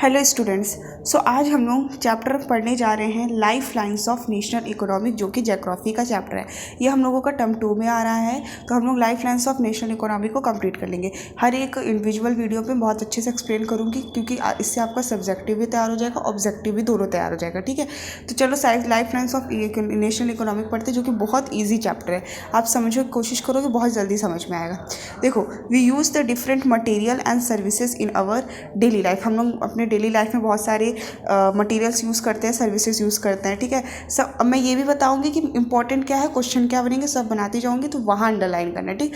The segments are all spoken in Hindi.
Hello students. आज हम लोग चैप्टर पढ़ने जा रहे हैं life lines of national economic, जो कि ज्योग्राफी का चैप्टर है। ये हम लोगों का टर्म 2 में आ रहा है। तो हम लोग life lines of national economic को कंप्लीट कर लेंगे। हर एक इंडिविजुअल वीडियो पे बहुत अच्छे से एक्सप्लेन करूँगी, क्योंकि इससे आपका सब्जेक्टिव भी तैयार हो जाएगा, ऑब्जेक्टिव भी दोनों तैयार हो जाएगा। ठीक है, तो चलो life lines of national economic पढ़ते हैं, जो कि बहुत ईजी चैप्टर है। आप समझो, कोशिश करोगे बहुत जल्दी समझ में आएगा। देखो, we use the different material and services in our daily life. हम लोग अपने डेली लाइफ में बहुत सारे मटेरियल्स यूज़ करते हैं, सर्विसेज यूज़ करते हैं। ठीक है, सब अब मैं ये भी बताऊंगी कि इंपॉर्टेंट क्या है, क्वेश्चन क्या बनेंगे, सब बनाती जाऊंगी, तो वहाँ अंडरलाइन करना है। ठीक,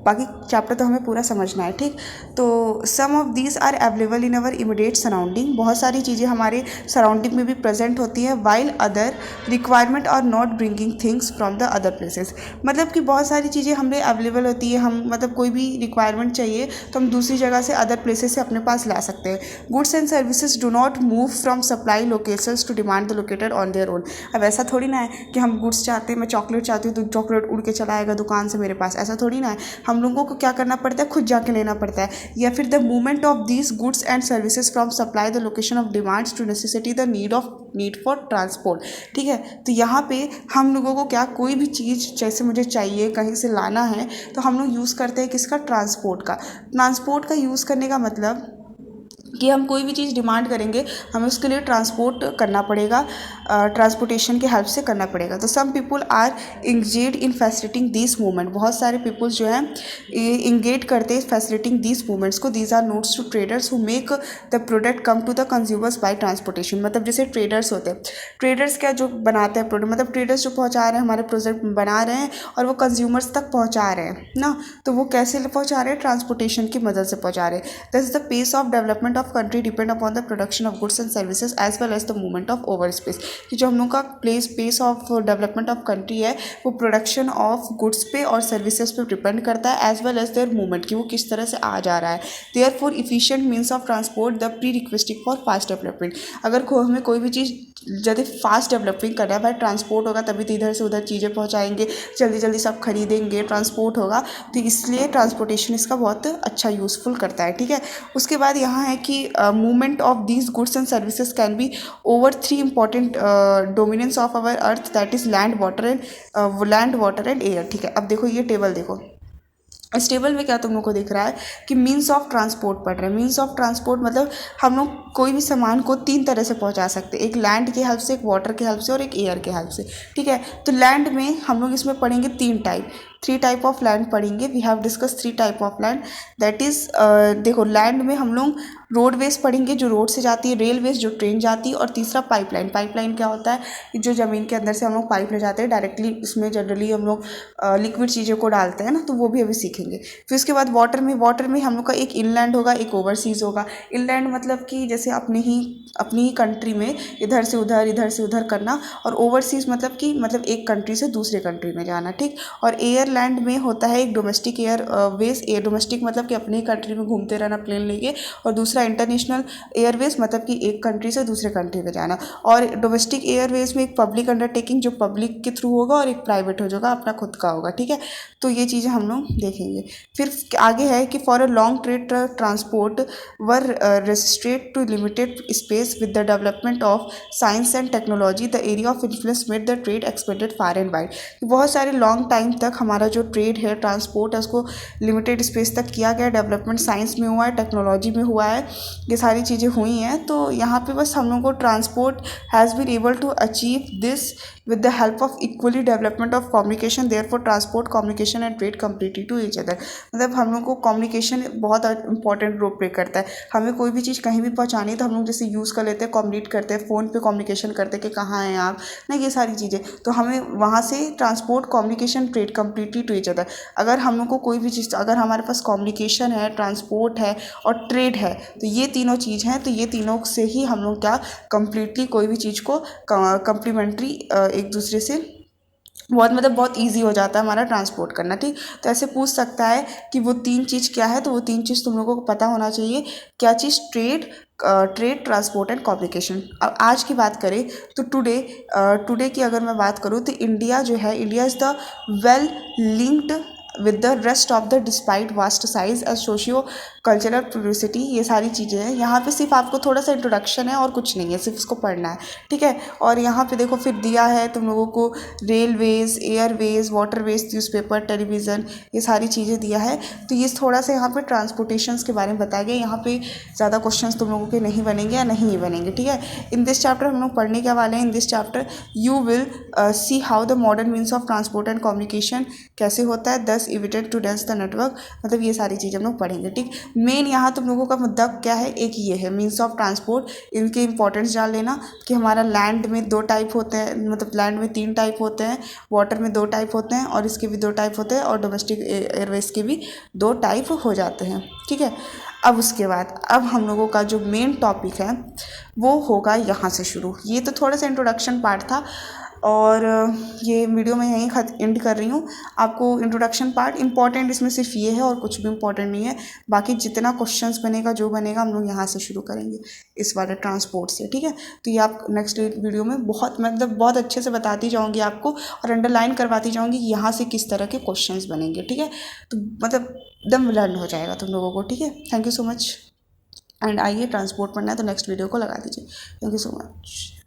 बाकी चैप्टर तो हमें पूरा समझना है। ठीक, तो some of these are available in our immediate surrounding. बहुत सारी चीज़ें हमारे सराउंडिंग में भी प्रेजेंट होती हैं। वाइल अदर रिक्वायरमेंट और not bringing things from the other places. मतलब कि बहुत सारी चीज़ें हमें अवेलेबल होती है, हम मतलब कोई भी रिक्वायरमेंट चाहिए तो हम दूसरी जगह से, अदर प्लेसेस से अपने पास ला सकते हैं। Goods and services do not move from supply locations to demand the located on their own. अब ऐसा थोड़ी ना है कि हम गुड्स चाहते हैं, मैं चॉकलेट चाहती हूँ तो चॉकलेट उड़ के चला आएगा दुकान से मेरे पास, ऐसा थोड़ी ना है। हम लोगों को क्या करना पड़ता है, खुद जाके लेना पड़ता है। या फिर the movement of these goods and services from supply the location of demands to necessity the need for transport. ठीक है, तो यहाँ पे हम लोगों को क्या, कोई भी चीज़ जैसे मुझे चाहिए, कहीं से लाना है, तो हम लोग यूज़ करते हैं किसका, ट्रांसपोर्ट का। ट्रांसपोर्ट का यूज़ करने का मतलब कि हम कोई भी चीज़ डिमांड करेंगे, हमें उसके लिए ट्रांसपोर्ट करना पड़ेगा, ट्रांसपोर्टेशन के हेल्प से करना पड़ेगा। तो some people are engage in facilitating this movement. बहुत सारे पीपल्स जो हैं इंगेज करते हैं फैसिलिटिंग दिस मूवमेंट्स को। These are notes to traders who make the product come to the consumers by transportation. मतलब जैसे ट्रेडर्स होते हैं, ट्रेडर्स क्या जो बनाते हैं प्रोडक्ट, मतलब ट्रेडर्स जो पहुँचा रहे हैं, हमारे प्रोडक्ट बना रहे हैं और वो कंज्यूमर्स तक पहुँचा रहे हैं ना। तो वो कैसे पहुँचा रहे हैं, ट्रांसपोर्टेशन की मदद से पहुँचा रहे हैं। This is the pace of development of country depend upon the production of goods and services as well as the movement of over space। कि जो हम लोग का pace of development of country है, वो प्रोडक्शन ऑफ गुड्स पे और सर्विसेज पे डिपेंड करता है, as well as their movement, कि वो किस तरह से आ जा रहा है। Therefore efficient means of transport the prerequisite for fast development. अगर हमें कोई भी चीज़ यदि फास्ट डेवलपिंग करना है, भाई ट्रांसपोर्ट होगा तभी तो इधर से उधर चीज़ें पहुंचाएंगे, जल्दी जल्दी सब खरीदेंगे, ट्रांसपोर्ट होगा, तो इसलिए ट्रांसपोर्टेशन इसका बहुत अच्छा यूज़फुल करता है। ठीक है, उसके बाद यहाँ है कि movement of these goods and services can be over 3 important dominance of our earth, that is land, water and air. ठीक है, अब देखो ये टेबल देखो, इस टेबल में क्या तुम लोग को दिख रहा है कि मीन्स ऑफ ट्रांसपोर्ट पढ़ रहे हैं। मीन्स ऑफ ट्रांसपोर्ट मतलब हम लोग कोई भी सामान को 3 तरह से पहुंचा सकते हैं, एक लैंड के हेल्प से, एक वाटर के हेल्प से और एक एयर के हेल्प से। ठीक है, तो लैंड में हम लोग इसमें पढ़ेंगे 3 टाइप ऑफ लैंड पढ़ेंगे। We have discuss 3 type of land, that is देखो, लैंड में हम लोग रोडवेज पढ़ेंगे, जो रोड से जाती है, रेलवेज जो ट्रेन जाती है, और तीसरा पाइपलाइन। पाइपलाइन क्या होता है, जो ज़मीन के अंदर से हम लोग पाइप ले जाते हैं डायरेक्टली, इसमें जनरली हम लोग लिक्विड चीज़ों को डालते हैं ना, तो वो भी अभी सीखेंगे। फिर उसके बाद वाटर में हम लोग का एक इनलैंड होगा, एक ओवरसीज़ होगा। इनलैंड मतलब कि जैसे अपनी ही कंट्री में इधर से उधर करना, और ओवरसीज़ मतलब कि एक कंट्री से दूसरे कंट्री में जाना। ठीक, और एयरलैंड में होता है एक डोमेस्टिक एयरवेज। डोमेस्टिक मतलब कि अपनी कंट्री में घूमते रहना प्लेन लेके, और दूसरा इंटरनेशनल एयरवेज मतलब कि एक कंट्री से दूसरे कंट्री में जाना। और डोमेस्टिक एयरवेज में एक पब्लिक अंडरटेकिंग, जो पब्लिक के थ्रू होगा, और एक प्राइवेट हो जाएगा, अपना खुद का होगा। ठीक है, तो ये चीज़ें हम लोग देखेंगे। फिर आगे है कि for a long trade transport were restricted to limited space with the development of science and technology the area of influence made the trade expanded far and wide. बहुत सारे लॉन्ग टाइम तक हमारा जो ट्रेड है, ट्रांसपोर्ट है, उसको लिमिटेड स्पेस तक किया गया। डेवलपमेंट साइंस में हुआ है, टेक्नोलॉजी में हुआ है, ये सारी चीज़ें हुई हैं। तो यहाँ पे बस हम लोग को transport has been able to achieve this with the help of equally development of communication, therefore transport, communication and trade completely to each other. मतलब हम लोग को कम्युनिकेशन बहुत इंपॉर्टेंट रोल प्ले करता है। हमें कोई भी चीज़ कहीं भी पहुँचानी है तो हम लोग जैसे यूज़ कर लेते हैं, कम्युनिकेट करते हैं, फ़ोन पे कम्युनिकेशन करते हैं कि कहाँ हैं आप ना, ये सारी चीज़ें। तो हमें वहाँ से transport, communication, trade completely to each other. अगर हम लोग को कोई भी चीज़, अगर हमारे पास कम्युनिकेशन है, ट्रांसपोर्ट है और ट्रेड है, तो ये तीनों चीज़ हैं, तो ये तीनों से ही हम लोग क्या कंप्लीटली कोई भी चीज़ को कंप्लीमेंट्री एक दूसरे से बहुत ईजी हो जाता है हमारा ट्रांसपोर्ट करना। ठीक, तो ऐसे पूछ सकता है कि वो 3 चीज़ क्या है, तो वो 3 चीज़ तुम लोगों को पता होना चाहिए। क्या चीज़, ट्रेड, ट्रांसपोर्ट एंड कम्युनिकेशन। अब आज की बात करें तो टुडे की अगर मैं बात करूँ तो इंडिया जो है, India is the well linked with the rest of the despite vast size as socio cultural प्रोडिसिटी, ये सारी चीज़ें हैं। यहाँ पे सिर्फ आपको थोड़ा सा इंट्रोडक्शन है और कुछ नहीं है, सिर्फ इसको पढ़ना है, ठीक है। और यहाँ पे देखो फिर दिया है तुम लोगों को railways, Airways, waterways, newspaper, television, ये सारी चीज़ें दिया है। तो ये थोड़ा सा यहाँ पे ट्रांसपोर्टेशंस के बारे में बताया गया। यहाँ पे ज़्यादा क्वेश्चंस तुम लोगों के नहीं बनेंगे या नहीं ही बनेंगे, ठीक है। इन दिस चैप्टर हम लोग पढ़ने के वाले हैं। In this chapter you will see how the modern means of transport and communication कैसे होता है, दस इविटेड टू डेंस द नेटवर्क, मतलब ये सारी चीज़ें हम लोग पढ़ेंगे, ठीक। मेन यहाँ तुम लोगों का मुद्दा क्या है, एक ये है मीन्स ऑफ ट्रांसपोर्ट, इनके इंपॉर्टेंस जान लेना कि हमारा लैंड में 2 टाइप होते हैं, मतलब लैंड में 3 टाइप होते हैं, वाटर में 2 टाइप होते हैं, और इसके भी 2 टाइप होते हैं, और डोमेस्टिक एयरवेज के भी 2 टाइप हो जाते हैं, ठीक है। अब उसके बाद अब हम लोगों का जो मेन टॉपिक है वो होगा यहाँ से शुरू। ये तो थोड़ा सा इंट्रोडक्शन पार्ट था, और ये वीडियो मैं यहीं एंड कर रही हूँ। आपको इंट्रोडक्शन पार्ट इंपॉर्टेंट इसमें सिर्फ ये है और कुछ भी इंपॉर्टेंट नहीं है। बाकी जितना क्वेश्चंस बनेगा, जो बनेगा, हम लोग यहाँ से शुरू करेंगे इस वाले ट्रांसपोर्ट से, ठीक है। तो ये आप नेक्स्ट वीडियो में बहुत अच्छे से बताती जाऊँगी आपको, और अंडरलाइन करवाती जाऊँगी यहाँ से किस तरह के क्वेश्चंस बनेंगे, ठीक है। तो मतलब एकदम लर्न हो जाएगा तुम लोगों को, ठीक है। Thank you so much. And आइए ट्रांसपोर्ट पढ़ना है तो नेक्स्ट वीडियो को लगा दीजिए। Thank you so much.